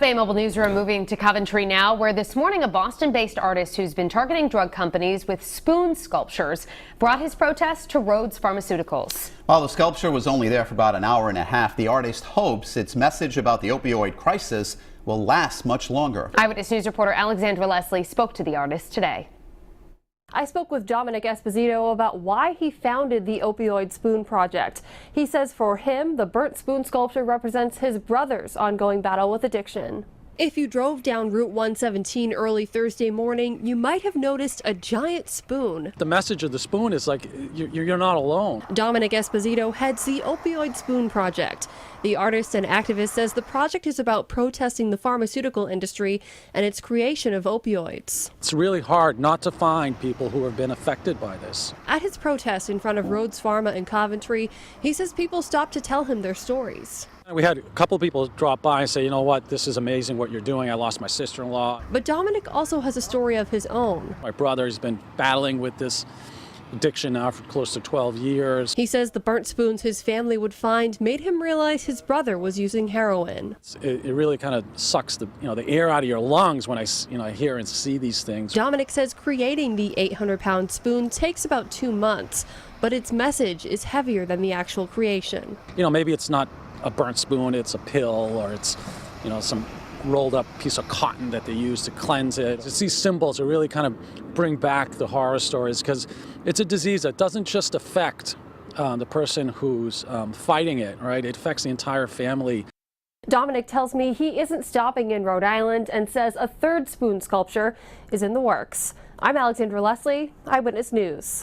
Bay Mobile Newsroom moving to Coventry now, where this morning a Boston-based artist who's been targeting drug companies with spoon sculptures brought his protest to Rhodes Pharmaceuticals. While the sculpture was only there for about an hour and a half, the artist hopes its message about the opioid crisis will last much longer. Eyewitness News reporter Alexandra Leslie spoke to the artist today. I spoke with Domenic Esposito about why he founded the Opioid Spoon Project. He says for him, the burnt spoon sculpture represents his brother's ongoing battle with addiction. If you drove down Route 117 early Thursday morning, you might have noticed a giant spoon. The message of the spoon is like, you're not alone. Domenic Esposito heads the Opioid Spoon Project. The artist and activist says the project is about protesting the pharmaceutical industry and its creation of opioids. It's really hard not to find people who have been affected by this. At his protest in front of Rhodes Pharma in Coventry, he says people stopped to tell him their stories. We had a couple people drop by and say, you know what, this is amazing what you're doing. I lost my sister-in-law. But Domenic also has a story of his own. My brother's been battling with this addiction now for close to 12 years. He says the burnt spoons his family would find made him realize his brother was using heroin. It really kind of sucks the air out of your lungs when I hear and see these things. Domenic says creating the 800-pound spoon takes about 2 months, but its message is heavier than the actual creation. Maybe it's not a burnt spoon, it's a pill, or it's some rolled up piece of cotton that they use to cleanse it. It's these symbols that really kind of bring back the horror stories, because it's a disease that doesn't just affect the person who's fighting it, right? It affects the entire family. Domenic tells me he isn't stopping in Rhode Island and says a third spoon sculpture is in the works. I'm Alexandra Leslie, Eyewitness News.